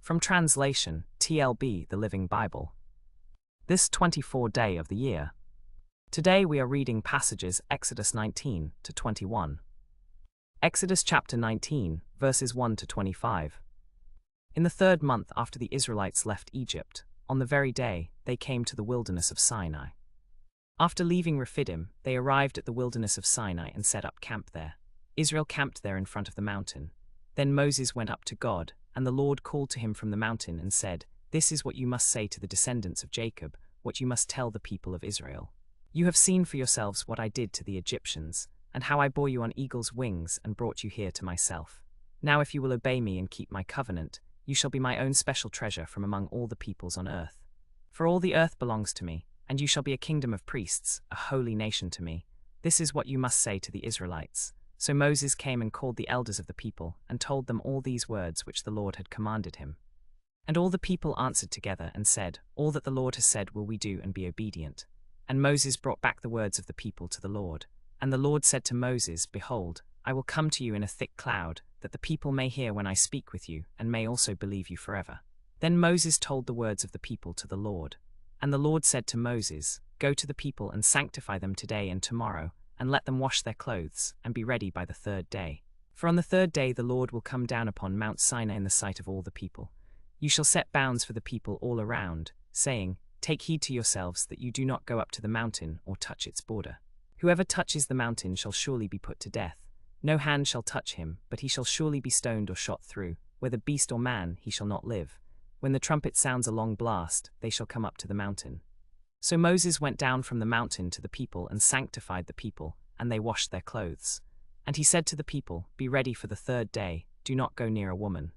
From translation, TLB, the Living Bible. This 24th day of the year. Today we are reading passages Exodus 19 to 21. Exodus chapter 19, verses 1 to 25. In the 3rd month after the Israelites left Egypt, on the very day, they came to the wilderness of Sinai. After leaving Rephidim, they arrived at the wilderness of Sinai and set up camp there. Israel camped there in front of the mountain. Then Moses went up to God, and the Lord called to him from the mountain and said, "This is what you must say to the descendants of Jacob, what you must tell the people of Israel. You have seen for yourselves what I did to the Egyptians, and how I bore you on eagle's wings and brought you here to myself. Now if you will obey me and keep my covenant, you shall be my own special treasure from among all the peoples on earth. For all the earth belongs to me, and you shall be a kingdom of priests, a holy nation to me. This is what you must say to the Israelites." So Moses came and called the elders of the people, and told them all these words which the Lord had commanded him. And all the people answered together and said, "All that the Lord has said will we do and be obedient." And Moses brought back the words of the people to the Lord. And the Lord said to Moses, "Behold, I will come to you in a thick cloud, that the people may hear when I speak with you, and may also believe you forever." Then Moses told the words of the people to the Lord. And the Lord said to Moses, "Go to the people and sanctify them today and tomorrow, and let them wash their clothes, and be ready by the 3rd day. For on the 3rd day the Lord will come down upon Mount Sinai in the sight of all the people. You shall set bounds for the people all around, saying, 'Take heed to yourselves that you do not go up to the mountain or touch its border. Whoever touches the mountain shall surely be put to death. No hand shall touch him, but he shall surely be stoned or shot through. Whether beast or man, he shall not live. When the trumpet sounds a long blast, they shall come up to the mountain.' So Moses went down from the mountain to the people and sanctified the people, and they washed their clothes. And he said to the people, 'Be ready for the 3rd day, do not go near a woman.'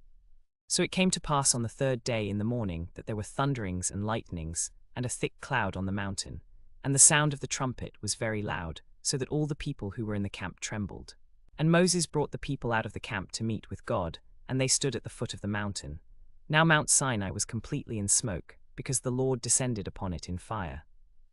So it came to pass on the 3rd day in the morning that there were thunderings and lightnings, and a thick cloud on the mountain. And the sound of the trumpet was very loud, so that all the people who were in the camp trembled. And Moses brought the people out of the camp to meet with God, and they stood at the foot of the mountain. Now Mount Sinai was completely in smoke, because the Lord descended upon it in fire.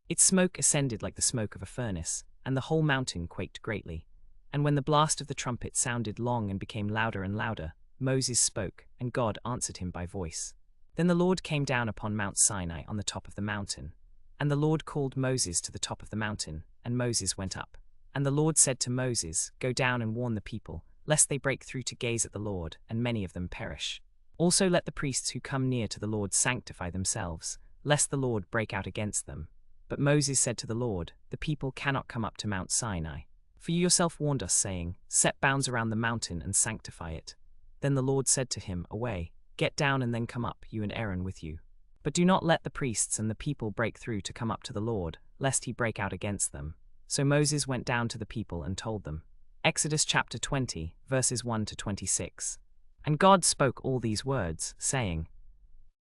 Its smoke ascended like the smoke of a furnace, and the whole mountain quaked greatly. And when the blast of the trumpet sounded long and became louder and louder, Moses spoke, and God answered him by voice. Then the Lord came down upon Mount Sinai on the top of the mountain. And the Lord called Moses to the top of the mountain, and Moses went up. And the Lord said to Moses, "Go down and warn the people, lest they break through to gaze at the Lord, and many of them perish. Also let the priests who come near to the Lord sanctify themselves, lest the Lord break out against them." But Moses said to the Lord, "The people cannot come up to Mount Sinai. For you yourself warned us, saying, 'Set bounds around the mountain and sanctify it.'" Then the Lord said to him, "Away, get down and then come up, you and Aaron with you. But do not let the priests and the people break through to come up to the Lord, lest he break out against them." So Moses went down to the people and told them. Exodus chapter 20, verses 1 to 26. And God spoke all these words, saying,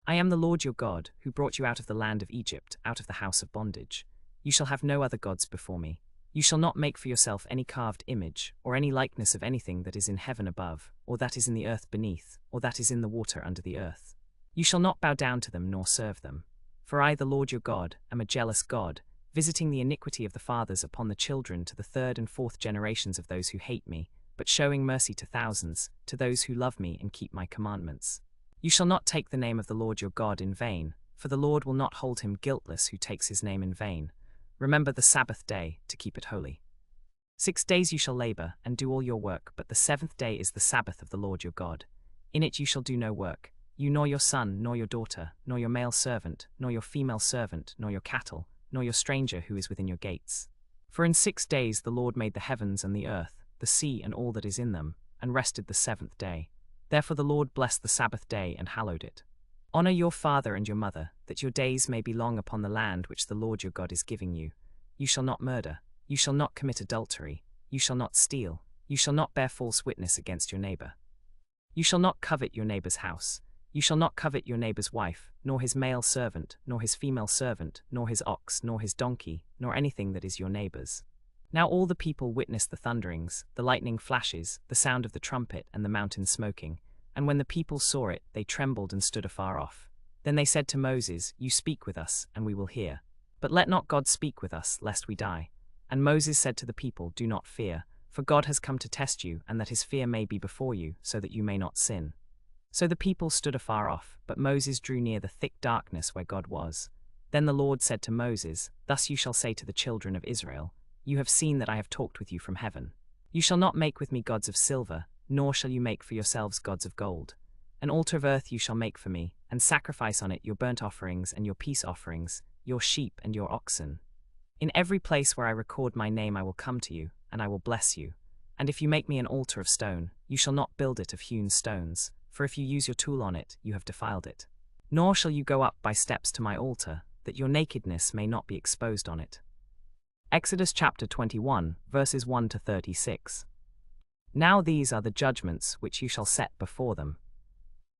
"I am the Lord your God, who brought you out of the land of Egypt, out of the house of bondage. You shall have no other gods before me. You shall not make for yourself any carved image, or any likeness of anything that is in heaven above, or that is in the earth beneath, or that is in the water under the earth. You shall not bow down to them nor serve them. For I, the Lord your God, am a jealous God, visiting the iniquity of the fathers upon the children to the 3rd and 4th generations of those who hate me, but showing mercy to thousands, to those who love me and keep my commandments. You shall not take the name of the Lord your God in vain, for the Lord will not hold him guiltless who takes his name in vain. Remember the Sabbath day, to keep it holy. 6 days you shall labor, and do all your work, but the 7th day is the Sabbath of the Lord your God. In it you shall do no work, you nor your son, nor your daughter, nor your male servant, nor your female servant, nor your cattle, nor your stranger who is within your gates. For in 6 days the Lord made the heavens and the earth, the sea and all that is in them, and rested the 7th day. Therefore the Lord blessed the Sabbath day and hallowed it. Honor your father and your mother, that your days may be long upon the land which the Lord your God is giving you. You shall not murder, you shall not commit adultery, you shall not steal, you shall not bear false witness against your neighbor. You shall not covet your neighbor's house. You shall not covet your neighbor's wife, nor his male servant, nor his female servant, nor his ox, nor his donkey, nor anything that is your neighbor's." Now all the people witnessed the thunderings, the lightning flashes, the sound of the trumpet, and the mountain smoking. And when the people saw it, they trembled and stood afar off. Then they said to Moses, "You speak with us, and we will hear. But let not God speak with us, lest we die." And Moses said to the people, "Do not fear, for God has come to test you, and that his fear may be before you, so that you may not sin." So the people stood afar off, but Moses drew near the thick darkness where God was. Then the Lord said to Moses, Thus you shall say to the children of Israel, You have seen that I have talked with you from heaven. You shall not make with me gods of silver, nor shall you make for yourselves gods of gold. An altar of earth you shall make for me, and sacrifice on it your burnt offerings and your peace offerings, your sheep and your oxen. In every place where I record my name I will come to you, and I will bless you. And if you make me an altar of stone, you shall not build it of hewn stones, for if you use your tool on it, you have defiled it. Nor shall you go up by steps to my altar, that your nakedness may not be exposed on it. Exodus chapter 21, verses 1 to 36. Now these are the judgments which you shall set before them.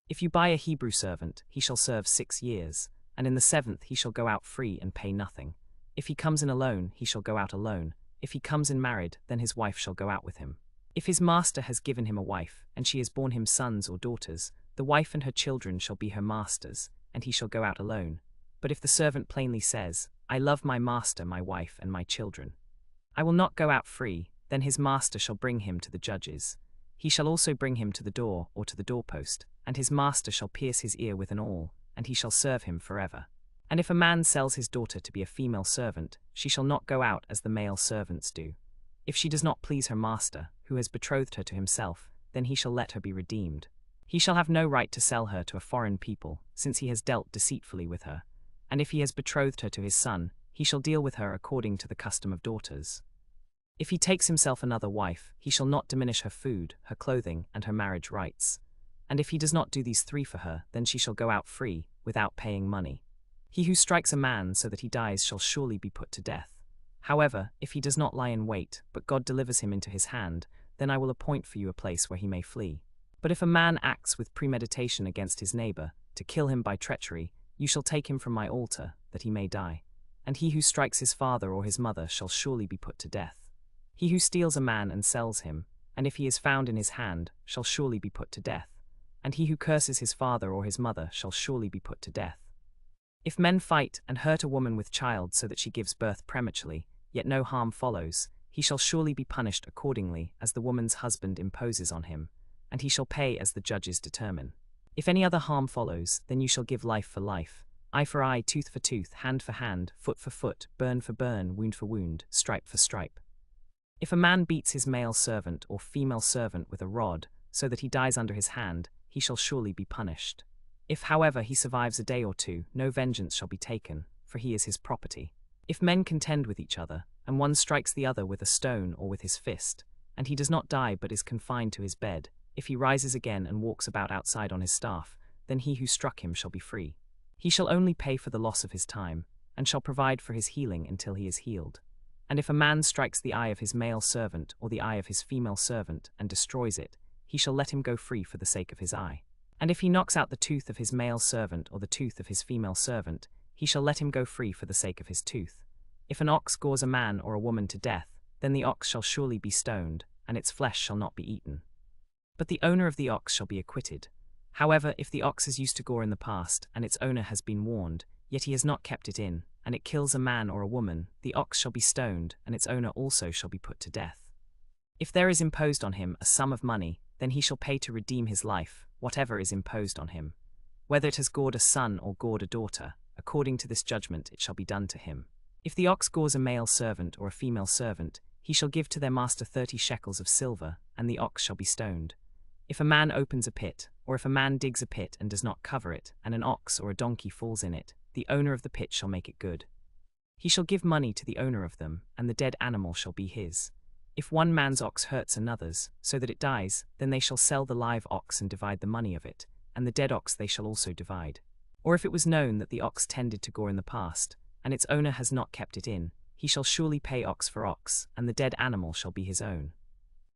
If you buy a Hebrew servant, he shall serve 6 years, and in the 7th he shall go out free and pay nothing. If he comes in alone, he shall go out alone. If he comes in married, then his wife shall go out with him. If his master has given him a wife, and she has borne him sons or daughters, the wife and her children shall be her master's, and he shall go out alone. But if the servant plainly says, I love my master, my wife, and my children, I will not go out free, then his master shall bring him to the judges. He shall also bring him to the door or to the doorpost, and his master shall pierce his ear with an awl, and he shall serve him forever. And if a man sells his daughter to be a female servant, she shall not go out as the male servants do. If she does not please her master, who has betrothed her to himself, then he shall let her be redeemed. He shall have no right to sell her to a foreign people, since he has dealt deceitfully with her. And if he has betrothed her to his son, he shall deal with her according to the custom of daughters. If he takes himself another wife, he shall not diminish her food, her clothing, and her marriage rights. And if he does not do these 3 for her, then she shall go out free, without paying money. He who strikes a man so that he dies shall surely be put to death. However, if he does not lie in wait, but God delivers him into his hand, then I will appoint for you a place where he may flee. But if a man acts with premeditation against his neighbor, to kill him by treachery, you shall take him from my altar, that he may die. And he who strikes his father or his mother shall surely be put to death. He who steals a man and sells him, and if he is found in his hand, shall surely be put to death. And he who curses his father or his mother shall surely be put to death. If men fight and hurt a woman with child so that she gives birth prematurely, yet no harm follows, he shall surely be punished accordingly as the woman's husband imposes on him, and he shall pay as the judges determine. If any other harm follows, then you shall give life for life, eye for eye, tooth for tooth, hand for hand, foot for foot, burn for burn, wound for wound, stripe for stripe. If a man beats his male servant or female servant with a rod, so that he dies under his hand, he shall surely be punished. If, however, he survives a day or 2, no vengeance shall be taken, for he is his property. If men contend with each other, and one strikes the other with a stone or with his fist, and he does not die but is confined to his bed, if he rises again and walks about outside on his staff, then he who struck him shall be free. He shall only pay for the loss of his time, and shall provide for his healing until he is healed. And if a man strikes the eye of his male servant or the eye of his female servant and destroys it, he shall let him go free for the sake of his eye. And if he knocks out the tooth of his male servant or the tooth of his female servant, he shall let him go free for the sake of his tooth. If an ox gores a man or a woman to death, then the ox shall surely be stoned, and its flesh shall not be eaten. But the owner of the ox shall be acquitted. However, if the ox has used to gore in the past, and its owner has been warned, yet he has not kept it in, and it kills a man or a woman, the ox shall be stoned, and its owner also shall be put to death. If there is imposed on him a sum of money, then he shall pay to redeem his life, whatever is imposed on him. Whether it has gored a son or gored a daughter, according to this judgment it shall be done to him. If the ox gores a male servant or a female servant, he shall give to their master 30 shekels of silver, and the ox shall be stoned. If a man opens a pit, or if a man digs a pit and does not cover it, and an ox or a donkey falls in it, the owner of the pit shall make it good. He shall give money to the owner of them, and the dead animal shall be his. If one man's ox hurts another's, so that it dies, then they shall sell the live ox and divide the money of it, and the dead ox they shall also divide. Or if it was known that the ox tended to gore in the past, and its owner has not kept it in, he shall surely pay ox for ox, and the dead animal shall be his own.